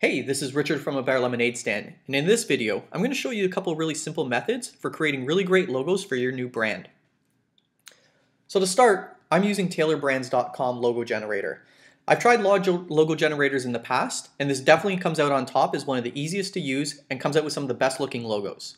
Hey, this is Richard from A Better Lemonade Stand, and in this video, I'm going to show you a couple really simple methods for creating really great logos for your new brand. So to start, I'm using TaylorBrands.com logo generator. I've tried logo generators in the past, and this definitely comes out on top as one of the easiest to use and comes out with some of the best looking logos.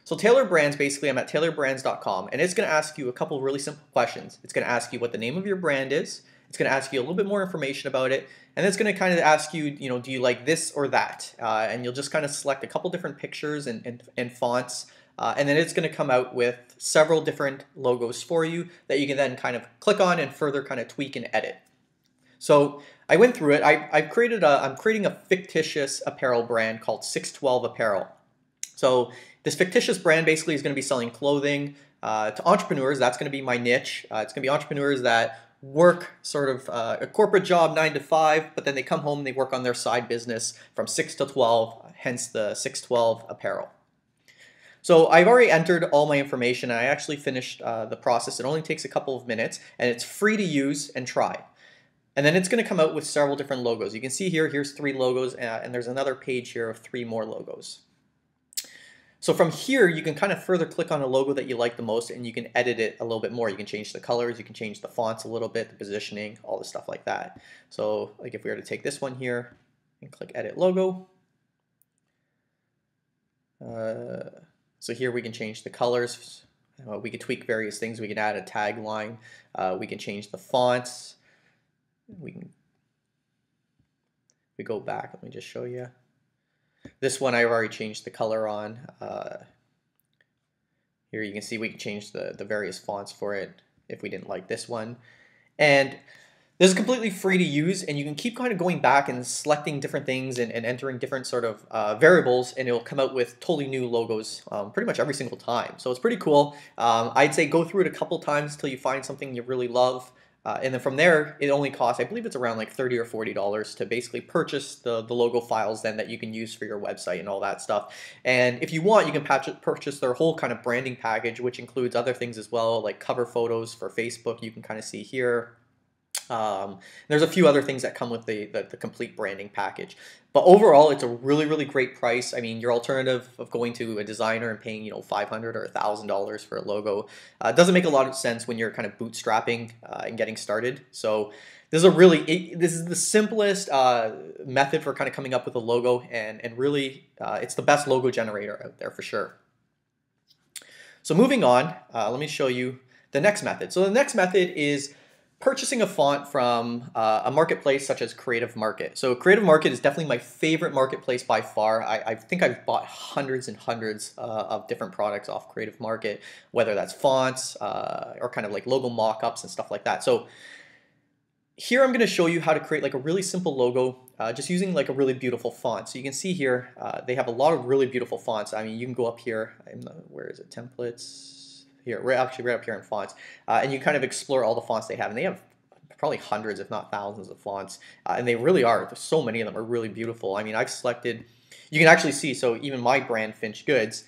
So Taylor Brands, basically I'm at TaylorBrands.com, and it's going to ask you a couple really simple questions. It's going to ask you what the name of your brand is, it's going to ask you a little bit more information about it, and it's going to kind of ask you, do you like this or that? And you'll just kind of select a couple different pictures and fonts, and then it's going to come out with several different logos for you that you can then kind of click on and further kind of tweak and edit. So I went through it. I'm creating a fictitious apparel brand called 612 Apparel. So this fictitious brand basically is going to be selling clothing to entrepreneurs. That's going to be my niche. It's going to be entrepreneurs that work sort of a corporate job 9 to 5, but then they come home and they work on their side business from 6 to 12, hence the 612 Apparel. So I've already entered all my information. I actually finished the process. It only takes a couple of minutes, and it's free to use and try. And then it's going to come out with several different logos. You can see here's 3 logos, and there's another page here of 3 more logos. So from here, you can kind of further click on a logo that you like the most, and you can edit it a little bit more. You can change the colors, you can change the fonts a little bit, the positioning, all the stuff like that. So like if we were to take this one here and click Edit Logo. So here we can change the colors. We can tweak various things. We can add a tagline. We can change the fonts. We go back. Let me just show you. This one I've already changed the color on. Here you can see we can change the various fonts for it if we didn't like this one. And this is completely free to use, and you can keep kind of going back and selecting different things and entering different sort of variables, and it'll come out with totally new logos pretty much every single time. So it's pretty cool. I'd say go through it a couple times till you find something you really love. And then from there, it only costs, I believe it's around like $30 or $40 to basically purchase the logo files then that you can use for your website and all that stuff. And if you want, you can purchase their whole kind of branding package, which includes other things as well, like cover photos for Facebook, you can kind of see here. There's a few other things that come with the complete branding package. But overall, it's a really, really great price. I mean, your alternative of going to a designer and paying, $500 or $1,000 for a logo doesn't make a lot of sense when you're kind of bootstrapping and getting started. So this is the simplest method for kind of coming up with a logo, and really it's the best logo generator out there for sure. So moving on, let me show you the next method. So the next method is purchasing a font from a marketplace such as Creative Market. So Creative Market is definitely my favorite marketplace by far. I think I've bought hundreds and hundreds of different products off Creative Market, whether that's fonts or kind of like logo mock-ups and stuff like that. So here I'm going to show you how to create like a really simple logo just using like a really beautiful font. So you can see here they have a lot of really beautiful fonts. I mean, you can go up here, where is it, templates? Here, we're actually right up here in fonts, and you kind of explore all the fonts they have, and they have probably hundreds, if not thousands, of fonts, and they really are. There's so many of them are really beautiful. I mean, I've selected. You can actually see. So even my brand, Finch Goods,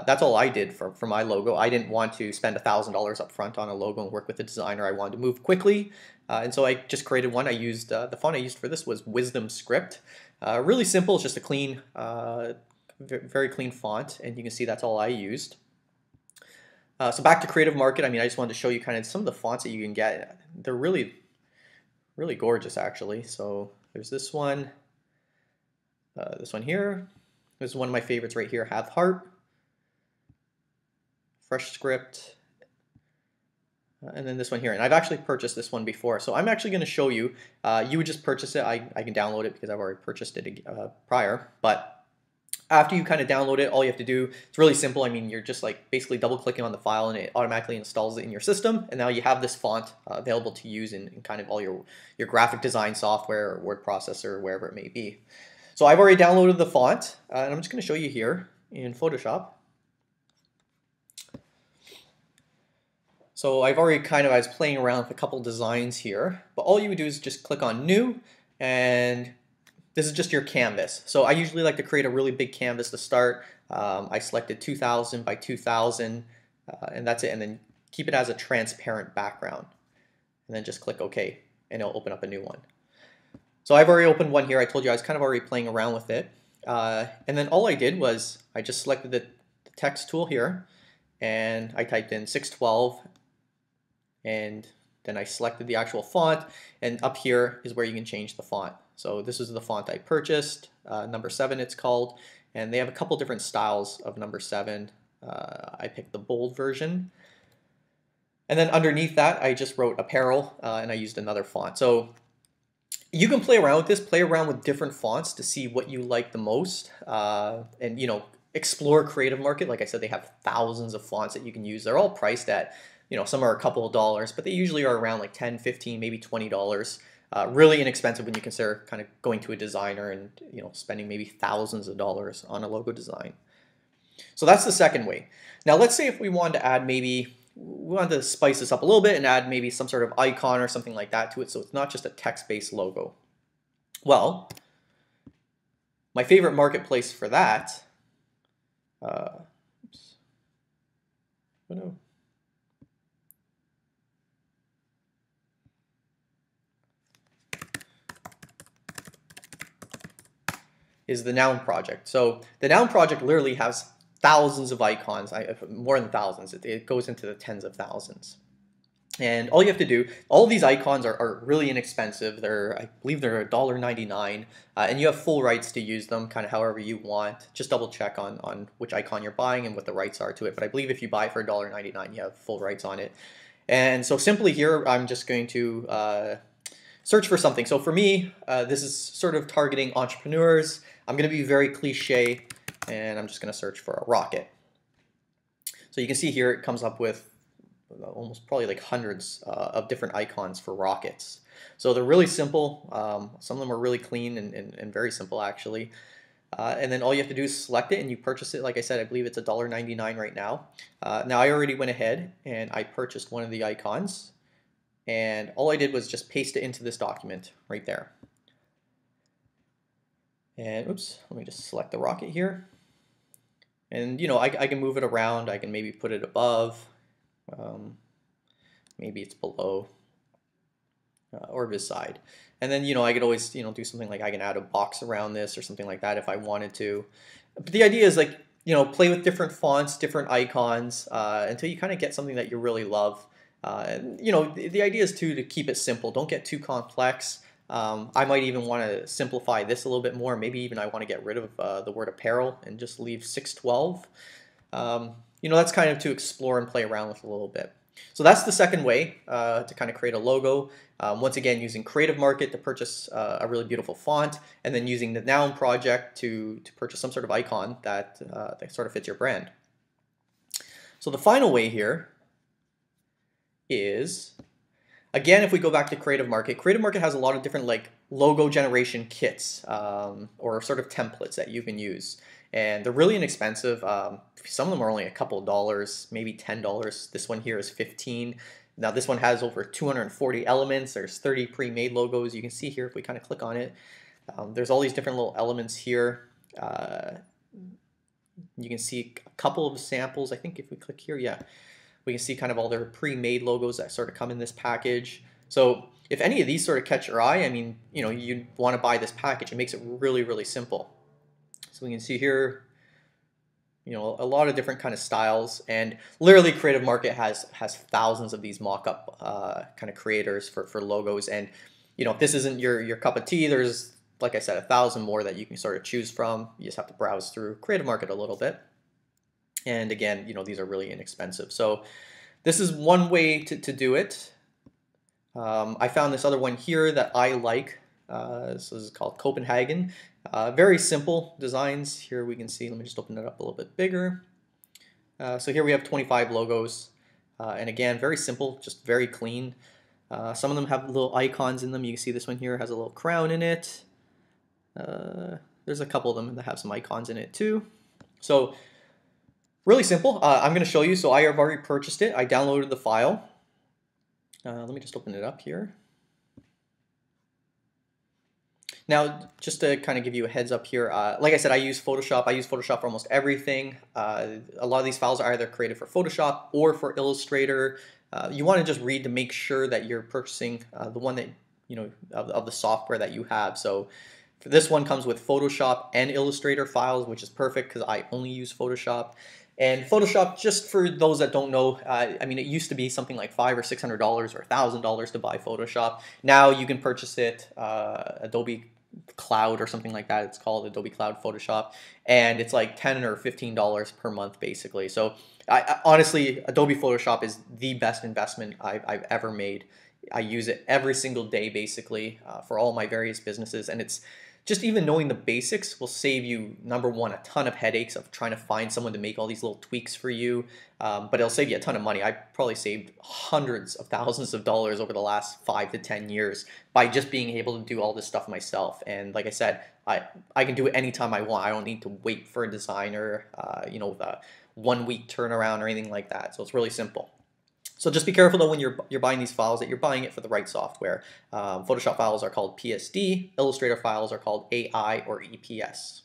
that's all I did for my logo. I didn't want to spend $1,000 up front on a logo and work with a designer. I wanted to move quickly, and so I just created one. I used the font I used for this was Wisdom Script. Really simple. It's just a clean, very clean font, and you can see that's all I used. So back to Creative Market, I mean, I just wanted to show you kind of some of the fonts that you can get. They're really, really gorgeous, actually. So there's this one here. This is one of my favorites right here, Have Heart, Fresh Script, and then this one here. And I've actually purchased this one before, so I'm actually going to show you. You would just purchase it. I can download it because I've already purchased it prior, but after you kind of download it, all you have to do, it's really simple. I mean, you're just like basically double clicking on the file and it automatically installs it in your system. And now you have this font available to use in kind of all your graphic design software or word processor, wherever it may be. So I've already downloaded the font, and I'm just going to show you here in Photoshop. So I've already I was playing around with a couple designs here, but all you would do is just click on New, and this is just your canvas. So I usually like to create a really big canvas to start. I selected 2000 by 2000, and that's it. And then keep it as a transparent background. And then just click OK, and it'll open up a new one. So I've already opened one here. I told you I was kind of already playing around with it. And then all I did was I just selected the text tool here and I typed in 612 and then I selected the actual font, and up here is where you can change the font. So this is the font I purchased, number 7 it's called, and they have a couple different styles of number 7. I picked the bold version. And then underneath that I just wrote apparel and I used another font. So you can play around with this, play around with different fonts to see what you like the most, and explore Creative Market. Like I said, they have thousands of fonts that you can use. They're all priced at, some are a couple of dollars, but they usually are around like 10, 15, maybe $20. Really inexpensive when you consider kind of going to a designer and spending maybe thousands of dollars on a logo design. So that's the second way. Now let's say if we wanted to add we wanted to spice this up a little bit and add maybe some sort of icon or something like that to it, so it's not just a text-based logo. Well, my favorite marketplace for that, oops, oh no. Is the Noun Project. So the Noun Project literally has thousands of icons, more than thousands. It goes into the tens of thousands. And all you have to do, all of these icons are really inexpensive. I believe they're $1.99, and you have full rights to use them kind of however you want. Just double check on which icon you're buying and what the rights are to it. But I believe if you buy it for $1.99, you have full rights on it. And so simply here, I'm just going to search for something. So for me, this is sort of targeting entrepreneurs. I'm going to be very cliche, and I'm just going to search for a rocket. So you can see here it comes up with almost probably like hundreds of different icons for rockets. So they're really simple. Some of them are really clean and very simple actually. And then all you have to do is select it and you purchase it. Like I said, I believe it's $1.99 right now. Now I already went ahead and I purchased one of the icons. And all I did was just paste it into this document right there. And oops, let me just select the rocket here. And I can move it around. I can maybe put it above. Maybe it's below or beside. And then I could always do something like I can add a box around this or something like that if I wanted to. But the idea is like play with different fonts, different icons until you kind of get something that you really love. And the idea is to keep it simple. Don't get too complex. I might even want to simplify this a little bit more. Maybe even I want to get rid of the word apparel and just leave 612. That's kind of to explore and play around with a little bit. So that's the second way to kind of create a logo. Once again, using Creative Market to purchase a really beautiful font, and then using the Noun Project to purchase some sort of icon that sort of fits your brand. So the final way here is, again, if we go back to Creative Market has a lot of different like logo generation kits or sort of templates that you can use. And they're really inexpensive. Some of them are only a couple of dollars, maybe $10. This one here is $15. Now this one has over 240 elements. There's 30 pre-made logos. You can see here if we kind of click on it. There's all these different little elements here. You can see a couple of samples. I think if we click here, yeah, we can see kind of all their pre-made logos that sort of come in this package. So if any of these sort of catch your eye, I mean, you want to buy this package. It makes it really, really simple. So we can see here, a lot of different kind of styles, and literally Creative Market has thousands of these mock-up kind of creators for logos. And if this isn't your cup of tea, there's, like I said, 1,000 more that you can sort of choose from. You just have to browse through Creative Market a little bit. And again, these are really inexpensive. So this is one way to do it. I found this other one here that I like. This is called Copenhagen. Very simple designs. Here we can see, let me just open it up a little bit bigger. So here we have 25 logos. And again, very simple, just very clean. Some of them have little icons in them. You can see this one here has a little crown in it. There's a couple of them that have some icons in it too. So really simple. I'm going to show you. So I have already purchased it. I downloaded the file. Let me just open it up here. Now, just to kind of give you a heads up here, like I said, I use Photoshop. I use Photoshop for almost everything. A lot of these files are either created for Photoshop or for Illustrator. You want to just read to make sure that you're purchasing the one that of the software that you have. So for this one comes with Photoshop and Illustrator files, which is perfect because I only use Photoshop. And Photoshop, just for those that don't know, I mean, it used to be something like $500 or $600 or $1,000 to buy Photoshop. Now you can purchase it, Adobe Cloud or something like that. It's called Adobe Cloud Photoshop, and it's like $10 or $15 per month, basically. So honestly, Adobe Photoshop is the best investment I've ever made. I use it every single day, basically, for all my various businesses, and it's just even knowing the basics will save you, number one, a ton of headaches of trying to find someone to make all these little tweaks for you, but it'll save you a ton of money. I probably saved hundreds of thousands of dollars over the last 5 to 10 years by just being able to do all this stuff myself. And like I said, I can do it anytime I want. I don't need to wait for a designer, with a 1 week turnaround or anything like that. So it's really simple. So just be careful though when you're buying these files that you're buying it for the right software. Photoshop files are called PSD, Illustrator files are called AI or EPS.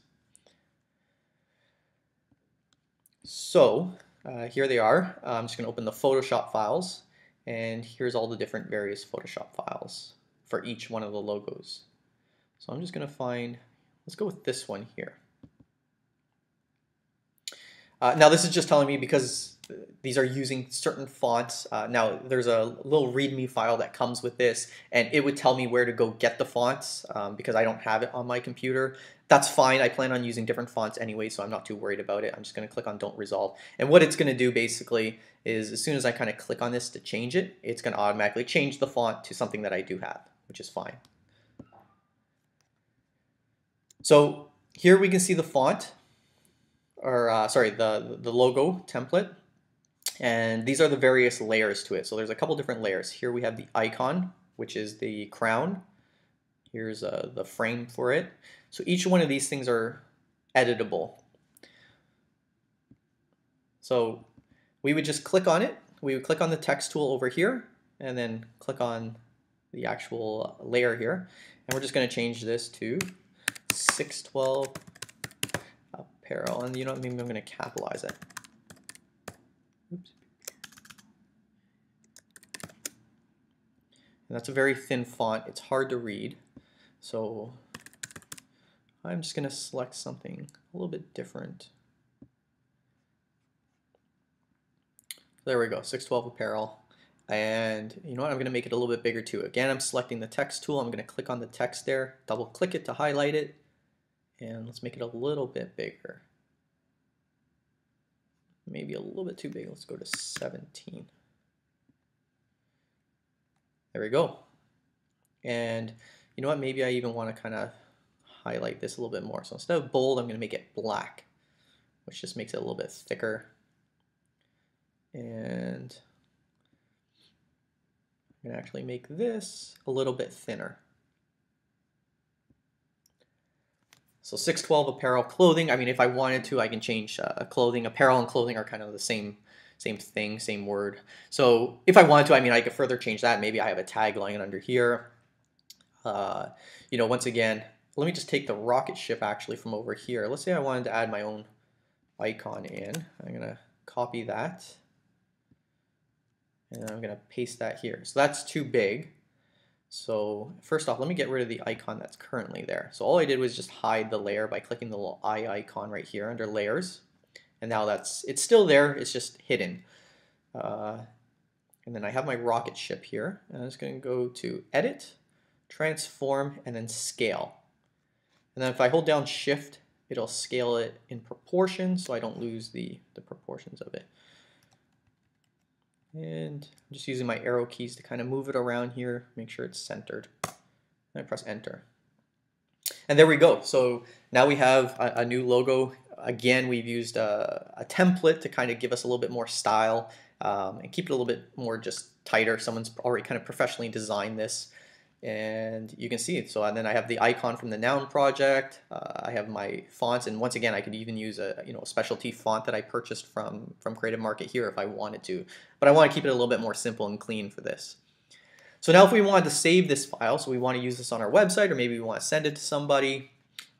So here they are. I'm just going to open the Photoshop files, and here's all the different various Photoshop files for each one of the logos. So I'm just going to find, let's go with this one here. Now this is just telling me because these are using certain fonts. Now there's a little README file that comes with this, and it would tell me where to go get the fonts because I don't have it on my computer. That's fine. I plan on using different fonts anyway, so I'm not too worried about it. I'm just going to click on Don't Resolve. And what it's going to do basically is as soon as I kind of click on this to change it, it's going to automatically change the font to something that I do have, which is fine. So here we can see the font, or sorry, the logo template. And these are the various layers to it. So there's a couple different layers. Here we have the icon, which is the crown. Here's the frame for it. So each one of these things are editable. So we would just click on it. We would click on the text tool over here and then click on the actual layer here. And we're just going to change this to 612 apparel. And you know what, maybe I'm going to capitalize it. Oops. And that's a very thin font. It's hard to read. So I'm just going to select something a little bit different. There we go, 612 apparel. And you know what, I'm going to make it a little bit bigger too. Again, I'm selecting the text tool. I'm going to click on the text there, double click it to highlight it. And let's make it a little bit bigger. Maybe a little bit too big. Let's go to 17. There we go. And you know what, maybe I even want to kind of highlight this a little bit more. So instead of bold, I'm going to make it black, which just makes it a little bit thicker. And I'm going to actually make this a little bit thinner. So 612 apparel, clothing. I mean, if I wanted to, I can change clothing. Apparel and clothing are kind of the same thing, same word. So if I wanted to, I mean, I could further change that. Maybe I have a tagline under here. Once again, let me just take the rocket ship actually from over here. Let's say I wanted to add my own icon in. I'm going to copy that. And I'm going to paste that here. So that's too big. So first off, let me get rid of the icon that's currently there. So all I did was just hide the layer by clicking the little eye icon right here under layers. And now it's still there, it's just hidden. And then I have my rocket ship here. And I'm just going to go to Edit, Transform, and then Scale. And then if I hold down Shift, it'll scale it in proportion so I don't lose the proportions of it. And I'm just using my arrow keys to kind of move it around here, make sure it's centered. And I press Enter. And there we go. So now we have a new logo. Again, we've used a template to kind of give us a little bit more style and keep it a little bit more just tighter. Someone's already kind of professionally designed this. And you can see, so and then I have the icon from the Noun project. I have my fonts, and once again, I could even use a specialty font that I purchased from Creative Market here if I wanted to. But I want to keep it a little bit more simple and clean for this. So now if we wanted to save this file, so we want to use this on our website, or maybe we want to send it to somebody,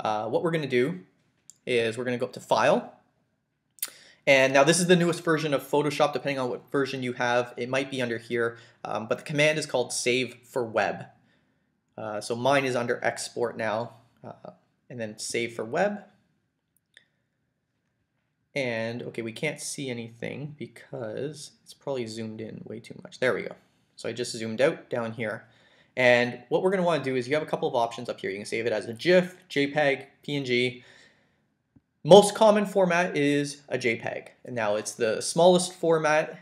what we're going to do is we're going to go up to File. And now this is the newest version of Photoshop. Depending on what version you have, it might be under here. But the command is called Save for Web. So mine is under export now, and then save for web. And okay, we can't see anything because it's probably zoomed in way too much. There we go. So I just zoomed out down here. And what we're going to want to do is you have a couple of options up here. You can save it as a GIF, JPEG, PNG. Most common format is a JPEG, and now it's the smallest format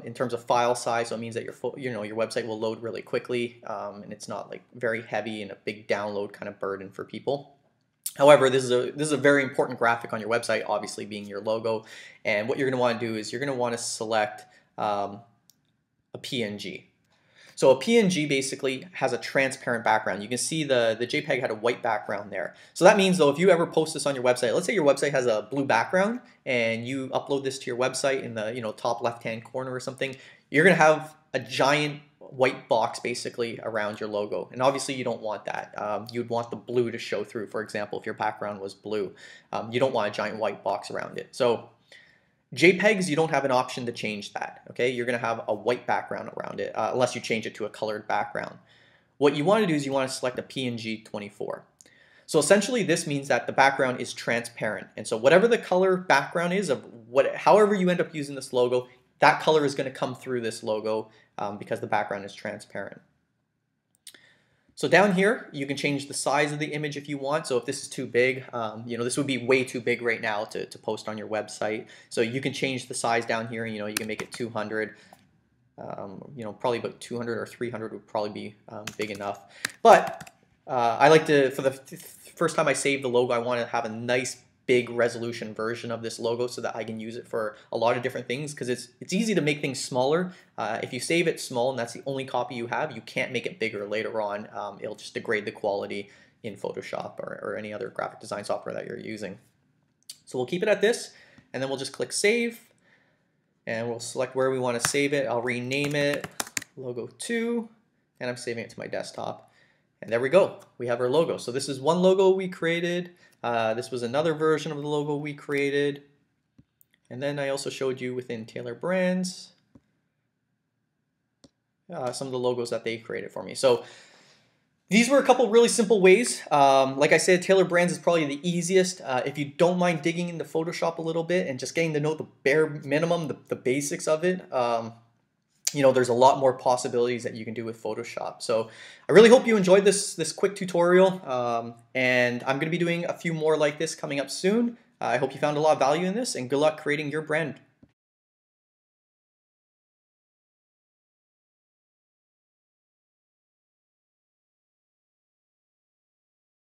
in terms of file size, so it means that your website will load really quickly, and it's not like very heavy and a big download kind of burden for people. However, this is a very important graphic on your website, obviously being your logo, and what you're going to want to do is you're going to want to select a PNG. So a PNG basically has a transparent background. You can see the JPEG had a white background there. So that means though, if you ever post this on your website, let's say your website has a blue background and you upload this to your website in the top left-hand corner or something, you're gonna have a giant white box basically around your logo. And obviously you don't want that. You'd want the blue to show through. For example, if your background was blue, you don't want a giant white box around it. So JPEGs, you don't have an option to change that, okay? You're gonna have a white background around it, unless you change it to a colored background. What you wanna do is you wanna select a PNG 24. So essentially this means that the background is transparent. And so whatever the color background is, however you end up using this logo, that color is gonna come through this logo because the background is transparent. So down here, you can change the size of the image if you want. So if this is too big, this would be way too big right now to post on your website. So you can change the size down here. You can make it 200. Probably about 200 or 300 would probably be big enough. But I like to, for the first time I save the logo, I want to have a nice big resolution version of this logo so that I can use it for a lot of different things, because it's easy to make things smaller. If you save it small and that's the only copy you have, you can't make it bigger later on. It'll just degrade the quality in Photoshop or any other graphic design software that you're using. So we'll keep it at this, and then we'll just click save, and we'll select where we want to save it. I'll rename it logo 2, and I'm saving it to my desktop. And there we go. We have our logo. So this is one logo we created. This was another version of the logo we created. And then I also showed you within Taylor Brands some of the logos that they created for me. So these were a couple really simple ways. Like I said, Taylor Brands is probably the easiest. If you don't mind digging into Photoshop a little bit and just getting to know the bare minimum, the basics of it, there's a lot more possibilities that you can do with Photoshop. So I really hope you enjoyed this quick tutorial, and I'm going to be doing a few more like this coming up soon. I hope you found a lot of value in this, and good luck creating your brand.